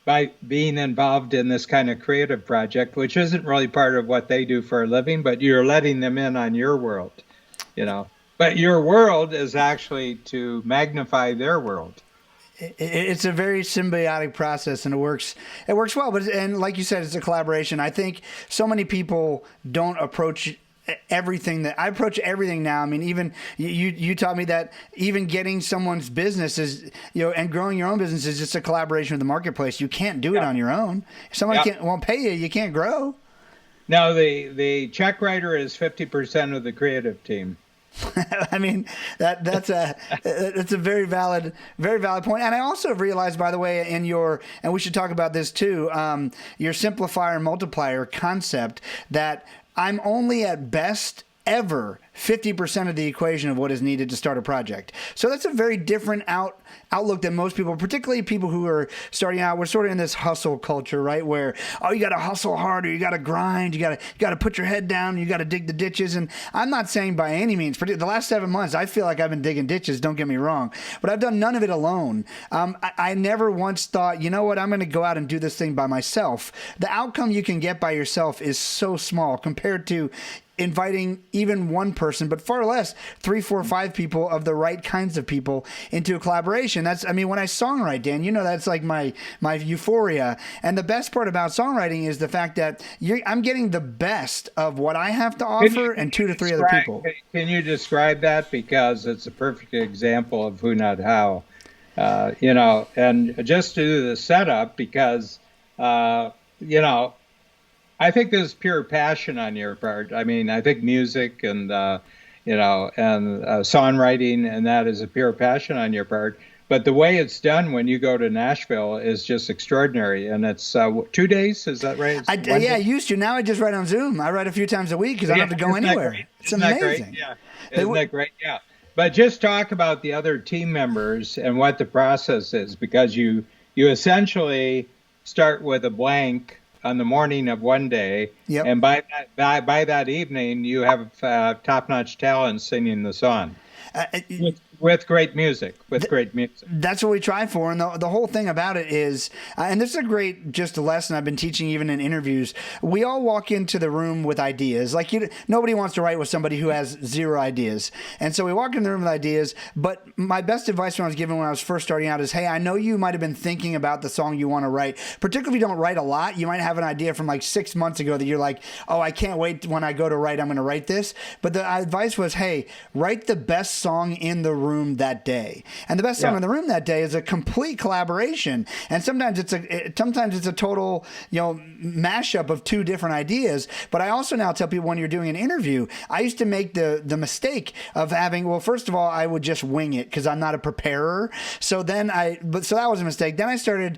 by being involved in this kind of creative project, which isn't really part of what they do for a living, but you're letting them in on your world, you know. But your world is actually to magnify their world. It's a very symbiotic process, and it works well. But and like you said, it's a collaboration. I think so many people don't approach everything that I approach everything now. I mean, even you taught me that even getting someone's business is, and growing your own business is just a collaboration with the marketplace. You can't do it on your own. If someone won't pay you, you can't grow. No, the check writer is 50% of the creative team. I mean, that's a very valid point. And I also realized, by the way, and we should talk about this too, your simplifier and multiplier concept, that I'm only at best ever 50% of the equation of what is needed to start a project. So that's a very different outlook than most people, particularly people who are starting out. We're sort of in this hustle culture, right? Where, you got to hustle harder, you got to grind, you got to put your head down, you got to dig the ditches. And I'm not saying by any means, the last 7 months, I feel like I've been digging ditches, don't get me wrong, but I've done none of it alone. I never once thought, you know what, I'm going to go out and do this thing by myself. The outcome you can get by yourself is so small compared to inviting even one person, but far less 3, 4, 5 people of the right kinds of people into a collaboration. When I songwrite, Dan, that's like my euphoria. And the best part about songwriting is the fact that I'm getting the best of what I have to offer and 2 to 3 other people. Can you describe that? Because it's a perfect example of who, not how. And just to do the setup, because, I think there's pure passion on your part. I mean, I think music and songwriting, and that is a pure passion on your part. But the way it's done when you go to Nashville is just extraordinary. And it's 2 days, is that right? I used to. Now I just write on Zoom. I write a few times a week because I don't have to go anywhere. It's amazing. Yeah. Isn't that great? Yeah. But just talk about the other team members and what the process is, because you essentially start with a blank on the morning of one day, and by that evening, you have top-notch talent singing the song with great music. That's what we try for, and the whole thing about it is, and this is a great lesson I've been teaching even in interviews. We all walk into the room with ideas. Like nobody wants to write with somebody who has 0 ideas, and so we walk in the room with ideas. But my best advice when I was given when I was first starting out is, hey, I know you might have been thinking about the song you want to write. Particularly if you don't write a lot, you might have an idea from like 6 months ago that you're like, oh, I can't wait when I go to write. I'm going to write this. But the advice was, hey, write the best song in the room that day. And the best song in the room that day is a complete collaboration. And sometimes it's a total, mashup of 2 different ideas. But I also now tell people when you're doing an interview, I used to make the mistake of having, well, first of all, I would just wing it because I'm not a preparer. So that was a mistake. Then I started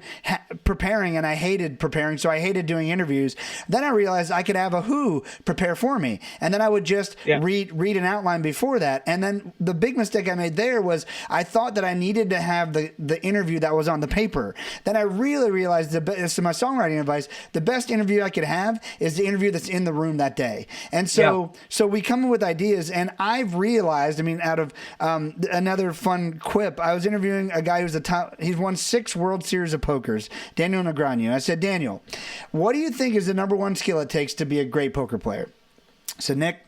preparing, and I hated preparing. So I hated doing interviews. Then I realized I could have a who prepare for me. And then I would just read an outline before that. And then the big mistake I made there was I thought that I needed to have the interview that was on the paper. Then I really realized, this is my songwriting advice, the best interview I could have is the interview that's in the room that day. And so we come in with ideas, and I've realized, out of another fun quip, I was interviewing a guy he's won 6 World Series of Pokers, Daniel Negreanu. I said, Daniel, what do you think is the number 1 skill it takes to be a great poker player? I said, Nick,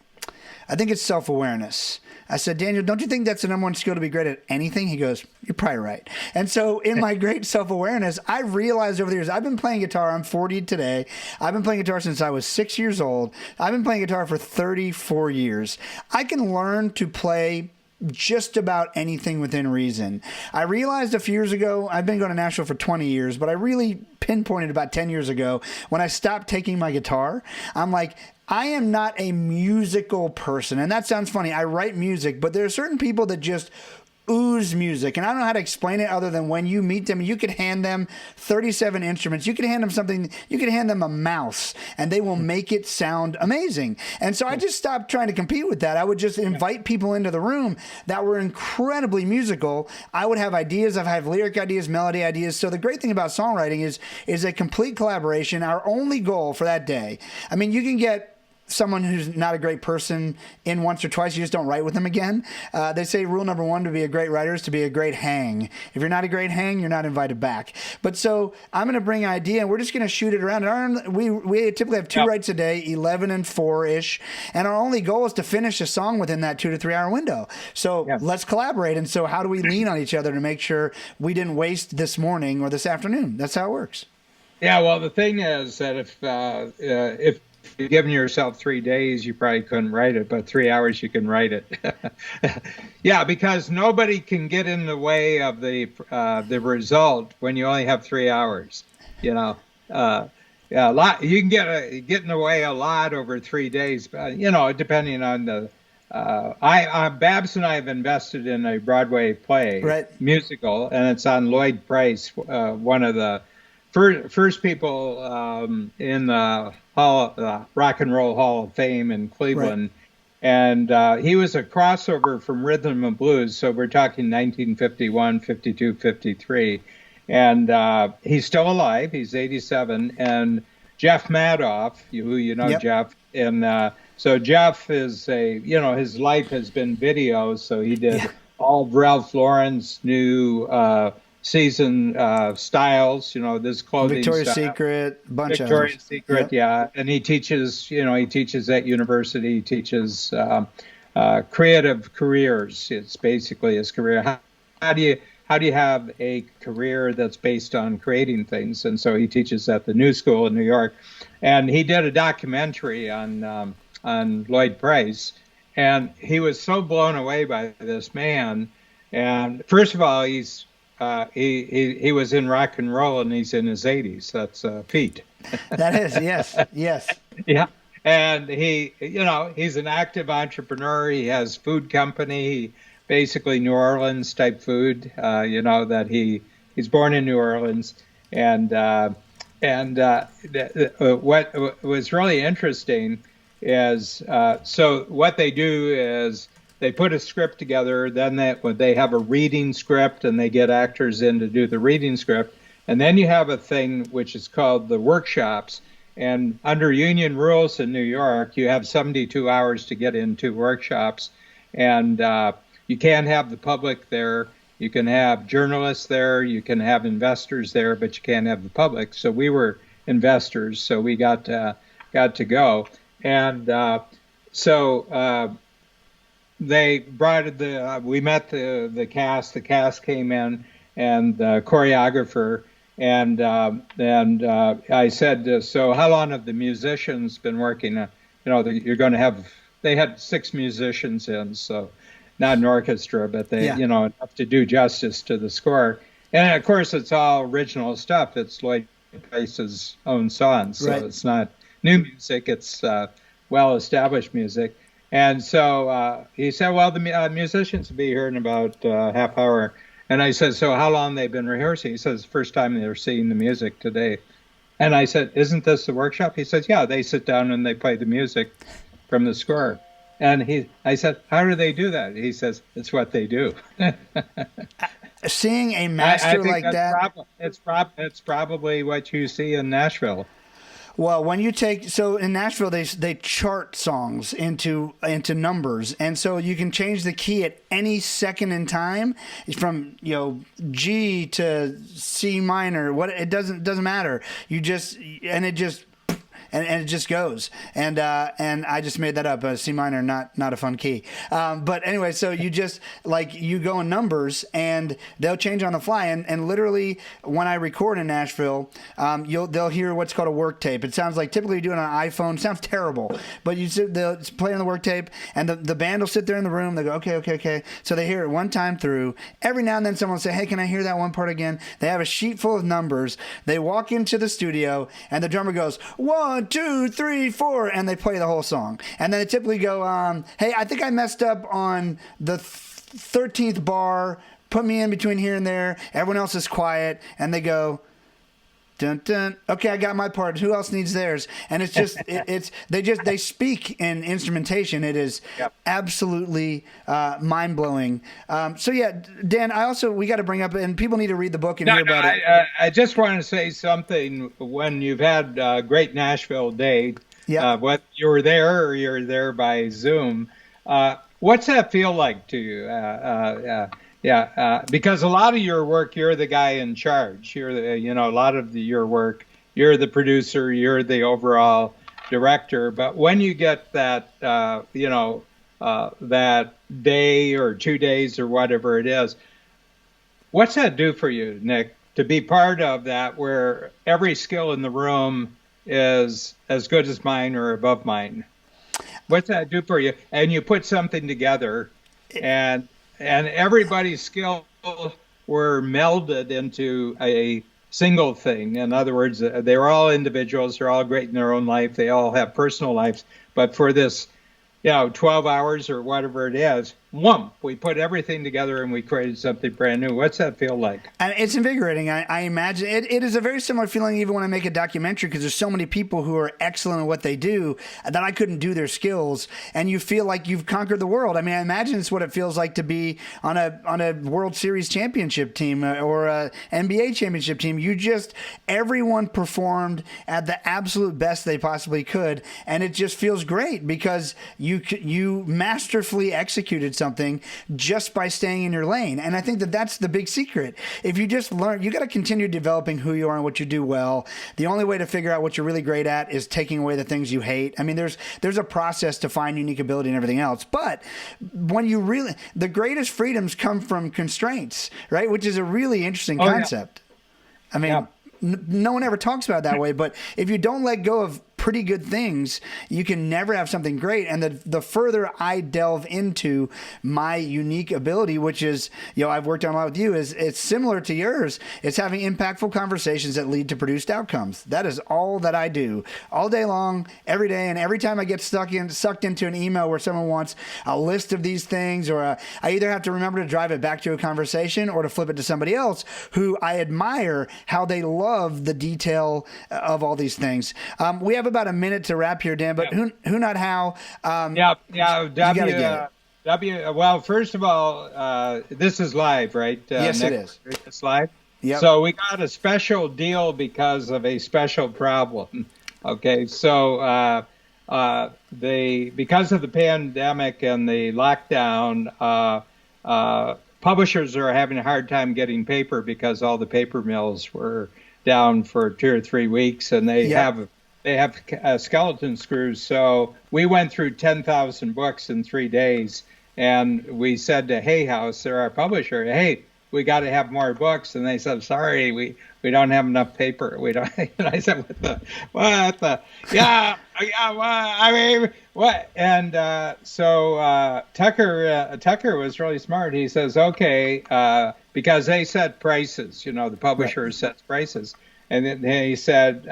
I think it's self-awareness. I said, Daniel, don't you think that's the number 1 skill to be great at anything? He goes, you're probably right. And so in my great self-awareness, I realized over the years, I've been playing guitar. I'm 40 today. I've been playing guitar since I was 6 years old. I've been playing guitar for 34 years. I can learn to play just about anything within reason. I realized a few years ago, I've been going to Nashville for 20 years, but I really pinpointed about 10 years ago when I stopped taking my guitar. I'm like, I am not a musical person. And that sounds funny. I write music, but there are certain people that just ooze music. And I don't know how to explain it other than when you meet them, you could hand them 37 instruments. You could hand them something, you could hand them a mouse, and they will make it sound amazing. And so I just stopped trying to compete with that. I would just invite people into the room that were incredibly musical. I would have ideas. I've had lyric ideas, melody ideas. So the great thing about songwriting is a complete collaboration. Our only goal for that day, you can get someone who's not a great person in once or twice, you just don't write with them again. They say rule number one to be a great writer is to be a great hang. If you're not a great hang, you're not invited back. But so I'm going to bring an idea, and we're just going to shoot it around. We typically have 2 writes a day, 11 and 4-ish, and our only goal is to finish a song within that 2 to 3 hour window. So let's collaborate. And so how do we lean on each other to make sure we didn't waste this morning or this afternoon? That's how it works. Yeah, well, the thing is that if you're giving yourself 3 days, you probably couldn't write it, but 3 hours you can write it. Yeah, because nobody can get in the way of the result when you only have 3 hours. Yeah, a lot you can get in the way a lot over 3 days, depending on the. Babs and I have invested in a Broadway play, musical, and it's on Lloyd Price, one of the first people in the Rock and Roll Hall of Fame in Cleveland. And he was a crossover from rhythm and blues. So we're talking 1951, 52, 53. And he's still alive. He's 87. And Jeff Madoff, who you know, Jeff. And so Jeff is his life has been video. So he did all of Ralph Lauren's new season styles, this clothing Victoria's style. Secret, bunch of Victoria's Secret, and he teaches at university. He teaches creative careers. It's basically his career. How do you have a career that's based on creating things? And so he teaches at the New School in New York, and he did a documentary on Lloyd Price, and he was so blown away by this man. And first of all, he's he was in rock and roll, and he's in his 80s. That's a feat. That is, yes. Yeah, and he's an active entrepreneur. He has food company, basically New Orleans type food. That he's born in New Orleans, and what was really interesting is so what they do is. They put a script together, then they have a reading script, and they get actors in to do the reading script. And then you have a thing which is called the workshops. And under union rules in New York, you have 72 hours to get into workshops. And you can't have the public there. You can have journalists there. You can have investors there, but you can't have the public. So we were investors, so we got to go. And they brought we met the cast. The cast came in, and the choreographer, and I said, so how long have the musicians been working? You're going to have. They had 6 musicians in, so not an orchestra, but they enough to do justice to the score. And of course, it's all original stuff. It's Lloyd Price's own songs, so it's not new music. It's well-established music. And so he said, well, the musicians will be here in about half hour. And I said, so how long they've been rehearsing? He says, first time they're seeing the music today. And I said, isn't this the workshop? He says, yeah, they sit down and they play the music from the score. And I said, how do they do that? He says, it's what they do. Seeing a master like that. It's probably what you see in Nashville. Well, when you so in Nashville, they chart songs into numbers, and so you can change the key at any second in time, from G to C minor. It doesn't matter. And it just goes. And I just made that up. C minor, not a fun key. But anyway, so you just you go in numbers, and they'll change on the fly. And literally, when I record in Nashville, they'll hear what's called a work tape. It sounds like typically you do it on an iPhone. It sounds terrible, but they'll play on the work tape, and the band will sit there in the room. They go, okay. So they hear it one time through. Every now and then, someone will say, hey, can I hear that one part again? They have a sheet full of numbers. They walk into the studio, and the drummer goes, 1, 2, 3, 4, and they play the whole song. And then they typically go, hey, I think I messed up on the 13th bar. Put me in between here and there. Everyone else is quiet, and they go, dun dun. Okay, I got my part. Who else needs theirs? And it's just they speak in instrumentation. It is absolutely mind blowing. So yeah, Dan, we got to bring up, and people need to read the book and hear about it. I just want to say something. When you've had a great Nashville day, Yeah. whether you were there or you're there by Zoom. What's that feel like to you? Yeah, because a lot of your work, you're the guy in charge. You're the, a lot of your work, you're the producer, you're the overall director. But when you get that, that day or 2 days or whatever it is, what's that do for you, Nick, to be part of that where every skill in the room is as good as mine or above mine? What's that do for you? And you put something together, and everybody's skills were melded into a single thing. In other words, they're all individuals. They're all great in their own life. They all have personal lives. But for this, 12 hours or whatever it is, whoomp, we put everything together and we created something brand new. What's that feel like? And it's invigorating. I imagine it is a very similar feeling even when I make a documentary, because there's so many people who are excellent at what they do that I couldn't do their skills, and you feel like you've conquered the world. I mean, I imagine it's what it feels like to be on a World Series championship team or a NBA championship team. Everyone performed at the absolute best they possibly could, and it just feels great because you masterfully executed something just by staying in your lane. And I think that's the big secret. If you just learn, you got to continue developing who you are and what you do well. The only way to figure out what you're really great at is taking away the things you hate. I mean, there's a process to find unique ability and everything else. But when the greatest freedoms come from constraints, right? Which is a really interesting concept. Yeah. I mean, no one ever talks about it that way, but if you don't let go of pretty good things, you can never have something great. And the further I delve into my unique ability, which is, I've worked on a lot with you, is it's similar to yours. It's having impactful conversations that lead to produced outcomes. That is all that I do all day long, every day. And every time I get sucked into an email where someone wants a list of these things, or I either have to remember to drive it back to a conversation or to flip it to somebody else who I admire how they love the detail of all these things. We have about a minute to wrap here, Dan, but who not how? Well, first of all, this is live, right? Yes, it is. It's live. Yep. So we got a special deal because of a special problem. Okay, so because of the pandemic and the lockdown, publishers are having a hard time getting paper because all the paper mills were down for 2 or 3 weeks, and they have skeleton screws. So we went through 10,000 books in 3 days, and we said to Hay House, they're our publisher, hey, we got to have more books. And they said, sorry, we don't have enough paper. We don't. And I said, what the? Yeah. I mean, what? And so Tucker was really smart. He says, okay, because they set prices. The publisher sets prices, and then he said,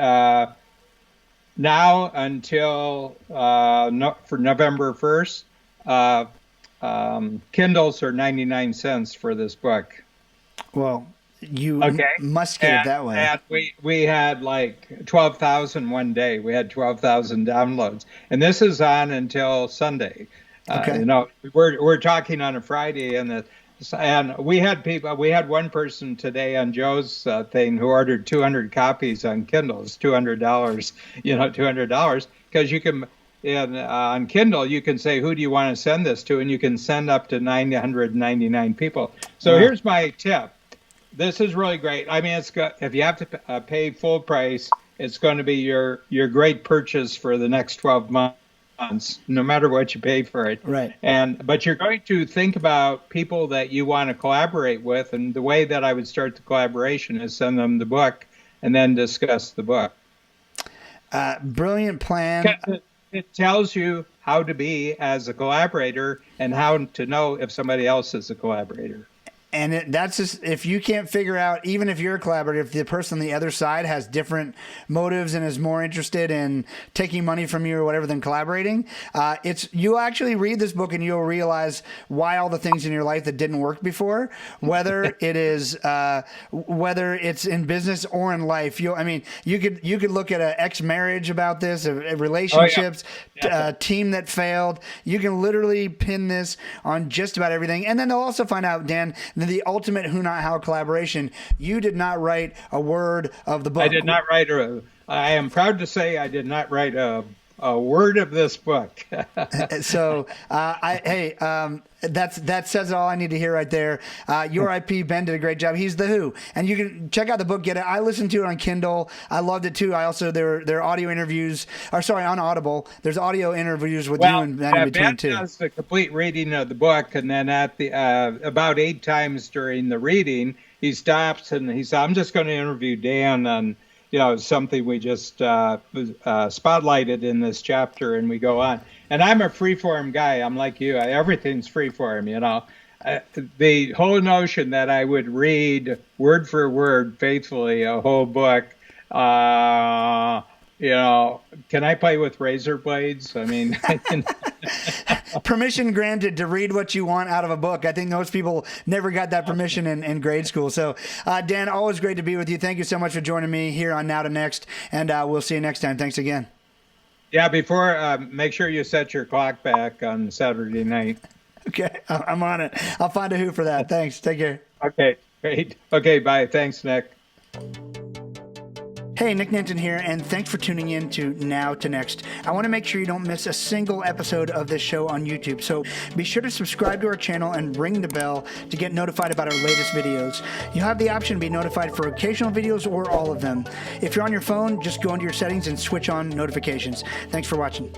now until for November 1st, Kindles are 99 cents for this book. Well, you must get it that way. And we had like 12,000 one day. We had 12,000 downloads, and this is on until Sunday. Okay. We're talking on a Friday, and we had people. We had one person today on Joe's thing who ordered 200 copies on Kindles, $200. $200, because you can. On Kindle, you can say, who do you want to send this to? And you can send up to 999 people. So here's my tip. This is really great. I mean, if you have to pay full price, it's going to be your great purchase for the next 12 months, no matter what you pay for it. Right. But you're going to think about people that you want to collaborate with. And the way that I would start the collaboration is send them the book and then discuss the book. Brilliant plan. It tells you how to be as a collaborator and how to know if somebody else is a collaborator. And that's just, if you can't figure out, even if you're a collaborator, if the person on the other side has different motives and is more interested in taking money from you or whatever than collaborating, you'll actually read this book and you'll realize why all the things in your life that didn't work before, whether it's in business or in life. You could look at an ex-marriage about this, relationships, a team that failed. You can literally pin this on just about everything. And then they'll also find out, Dan, the ultimate who not how collaboration. You did not write a word of the book. I did not write I am proud to say I did not write a a word of this book. So, that says all I need to hear right there. Your IP, Ben did a great job. He's the Who, and you can check out the book. Get it. I listened to it on Kindle. I loved it too. I also there are audio interviews. Or sorry, on Audible. There's audio interviews with you and Ben in between Ben too. does the complete reading of the book, and then at the about 8 times during the reading, he stops and he says, "I'm just going to interview Dan on." Something we just spotlighted in this chapter, and we go on. And I'm a freeform guy. I'm like you. Everything's freeform, The whole notion that I would read word for word faithfully a whole book, can I play with razor blades? I mean... Permission granted to read what you want out of a book. I think most people never got that permission in grade school. So, Dan, always great to be with you. Thank you so much for joining me here on Now to Next, and we'll see you next time. Thanks again. Yeah, before, make sure you set your clock back on Saturday night. Okay, I'm on it. I'll find a Who for that. Thanks. Take care. Okay, great. Okay, bye. Thanks, Nick. Hey, Nick Nanton here, and thanks for tuning in to Now to Next. I want to make sure you don't miss a single episode of this show on YouTube, so be sure to subscribe to our channel and ring the bell to get notified about our latest videos. You'll have the option to be notified for occasional videos or all of them. If you're on your phone, just go into your settings and switch on notifications. Thanks for watching.